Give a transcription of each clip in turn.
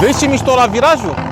Vezi ce mișto la virajul?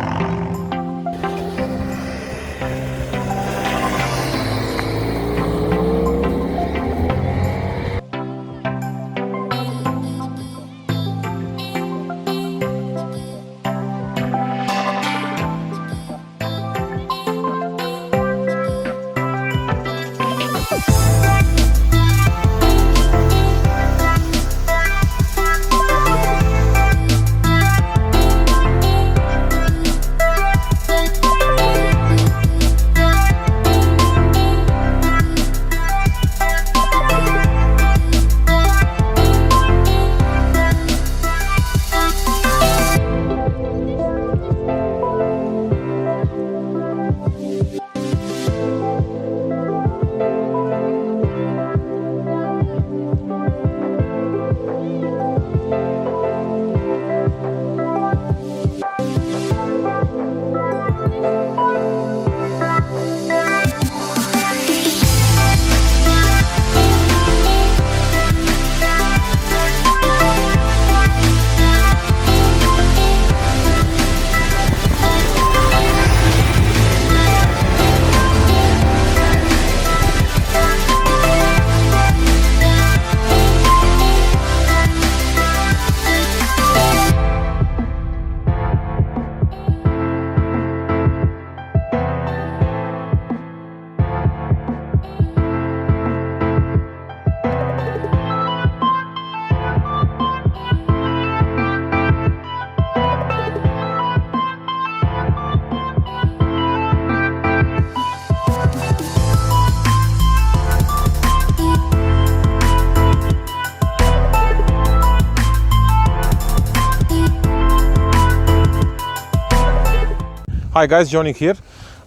Hi guys, Johnny here.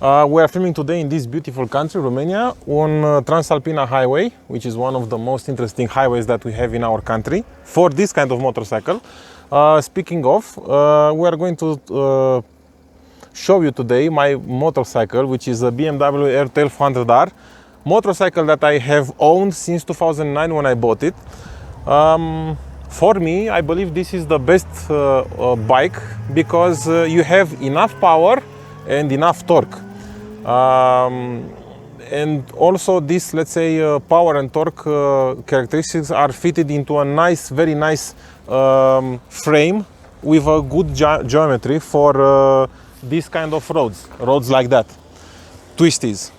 We are filming today in this beautiful country, Romania, on Transalpina highway, which is one of the most interesting highways that we have in our country for this kind of motorcycle. Speaking of, we are going to show you today my motorcycle, which is a BMW R1200R motorcycle that I have owned since 2009 when I bought it. For me, I believe this is the best bike because you have enough power and enough torque. And also this, let's say, power and torque characteristics are fitted into a nice, very nice frame with a good geometry for this kind of roads like that, twisties.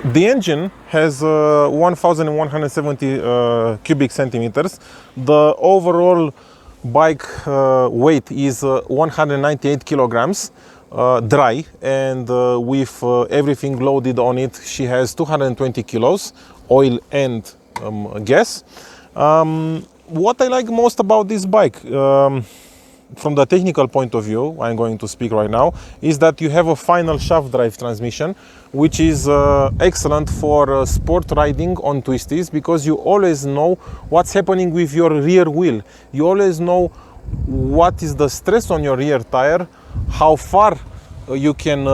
The engine has 1170 cubic centimeters. The overall bike weight is 198 kilograms dry, and with everything loaded on it, she has 220 kilos, oil and gas. What I like most about this bike, from the technical point of view, I'm going to speak right now, is that you have a final shaft drive transmission, which is excellent for sport riding on twisties, because you always know what's happening with your rear wheel. You always know what is the stress on your rear tire, how far you can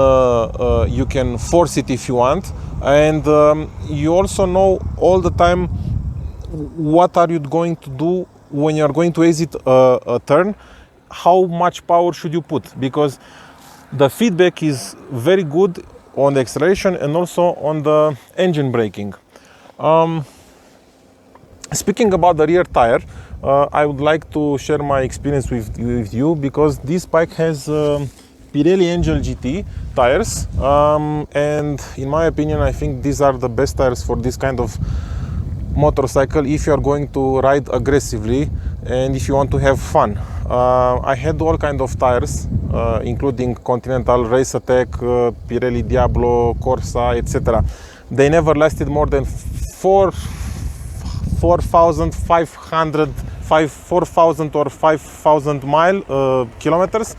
force it if you want, and you also know all the time what are you going to do when you're going to exit a turn. How much power should you put, because the feedback is very good on the acceleration and also on the engine braking. Speaking about the rear tire, I would like to share my experience with you, because this bike has Pirelli Angel GT tires, and in my opinion, I think these are the best tires for this kind of motorcycle if you are going to ride aggressively and if you want to have fun. I had all kind of tires, including Continental, Race Attack, Pirelli Diablo, Corsa, etc. They never lasted more than 4,000 or 5,000 kilometers.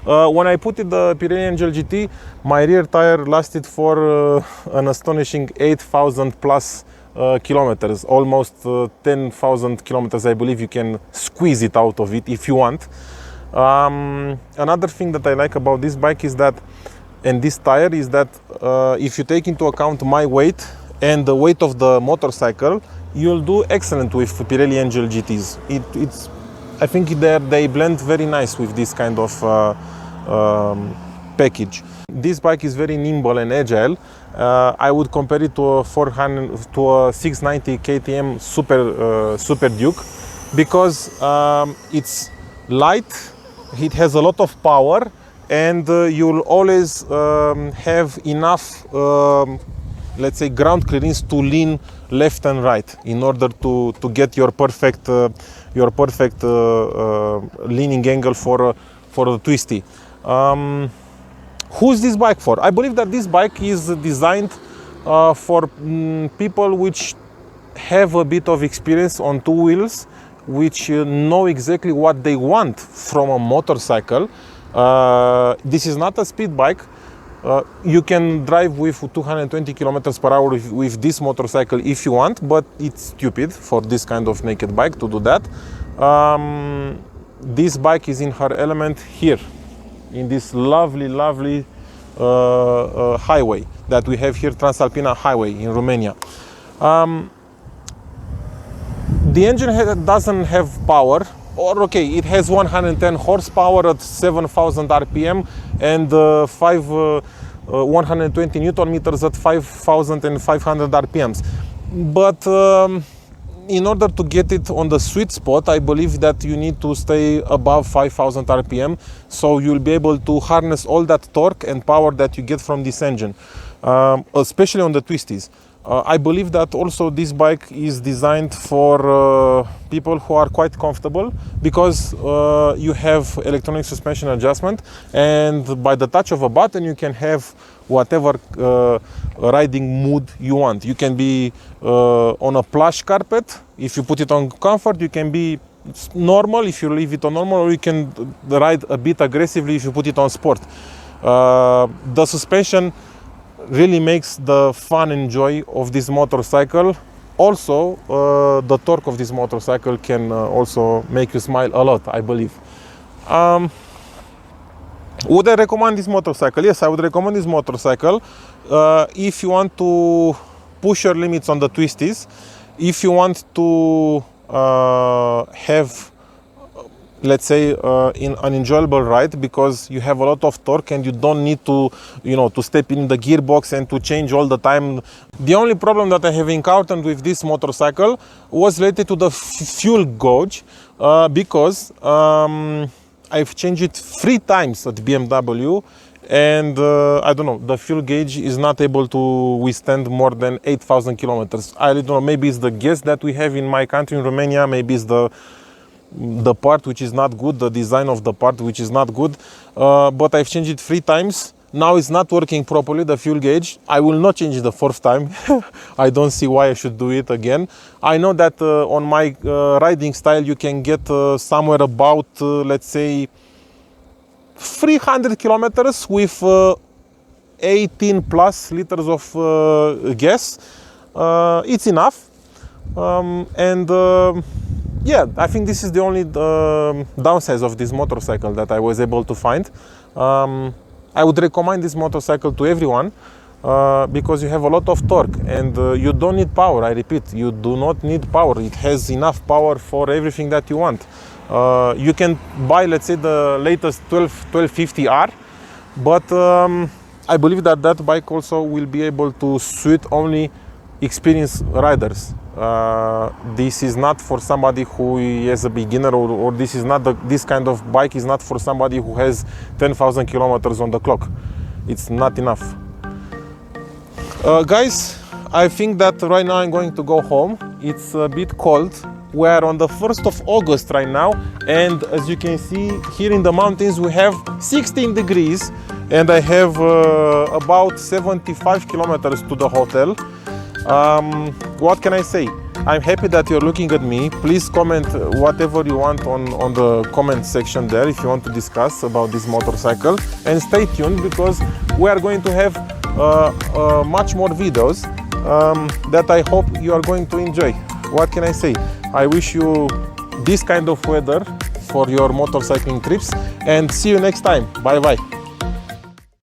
When I put it the Pirelli Angel GT, my rear tire lasted for an astonishing 8,000 plus kilometers, almost 10,000 kilometers. I believe you can squeeze it out of it if you want. Another thing that I like about this bike is that, and this tire, is that if you take into account my weight and the weight of the motorcycle, you'll do excellent with Pirelli Angel GTs. It's I think they blend very nice with this kind of package. This bike is very nimble and agile. I would compare it to a 690 KTM Super Duke, because it's light, it has a lot of power, and you'll always have enough, let's say, ground clearance to lean left and right in order to get your perfect leaning angle for the twisty. Who's this bike for? I believe that this bike is designed for people which have a bit of experience on two wheels, which know exactly what they want from a motorcycle. This is not a speed bike. You can drive with 220 kilometers per hour with this motorcycle if you want, but it's stupid for this kind of naked bike to do that. This bike is in her element here, in this lovely highway that we have here, Transalpina highway in Romania. The engine doesn't have power, or okay, it has 110 horsepower at 7,000 RPM and 120 Newton meters at 5,500 RPMs. But in order to get it on the sweet spot, I believe that you need to stay above 5,000 RPM, so you'll be able to harness all that torque and power that you get from this engine, especially on the twisties. I believe that also this bike is designed for people who are quite comfortable, because you have electronic suspension adjustment, and by the touch of a button you can have whatever riding mood you want. You can be on a plush carpet. If you put it on comfort, you can be normal if you leave it on normal, or you can ride a bit aggressively if you put it on sport. The suspension really makes the fun and joy of this motorcycle. Also, the torque of this motorcycle can also make you smile a lot, I believe. Would I recommend this motorcycle? Yes, I would recommend this motorcycle if you want to push your limits on the twisties, if you want to have, let's say, an enjoyable ride, because you have a lot of torque and you don't need to, to step in the gearbox and to change all the time. The only problem that I have encountered with this motorcycle was related to the fuel gauge, because I've changed it 3 times at BMW, and I don't know, the fuel gauge is not able to withstand more than 8,000 kilometers. I don't know, maybe it's the gas that we have in my country, in Romania, maybe it's the part which is not good, the design of the part which is not good, but I've changed it 3 times. Now it's not working properly, the fuel gauge. I will not change it the 4th time. I don't see why I should do it again. I know that on my riding style you can get somewhere about, let's say, 300 kilometers with 18 plus liters of gas. It's enough. Yeah, I think this is the only downside of this motorcycle that I was able to find. I would recommend this motorcycle to everyone because you have a lot of torque and you don't need power. I repeat, you do not need power. It has enough power for everything that you want. You can buy, let's say, the latest 1250R, but I believe that that bike also will be able to suit only experienced riders. This is not for somebody who is a beginner, or this is not this kind of bike is not for somebody who has 10,000 kilometers on the clock. It's not enough. Guys, I think that right now I'm going to go home. It's a bit cold. We are on the 1st of August right now, and as you can see here in the mountains we have 16 degrees, and I have about 75 kilometers to the hotel. What can I say? I'm happy that you're looking at me. Please comment whatever you want on the comment section there if you want to discuss about this motorcycle, and stay tuned because we are going to have much more videos that I hope you are going to enjoy. What can I say? I wish you this kind of weather for your motorcycling trips, and see you next time. Bye bye.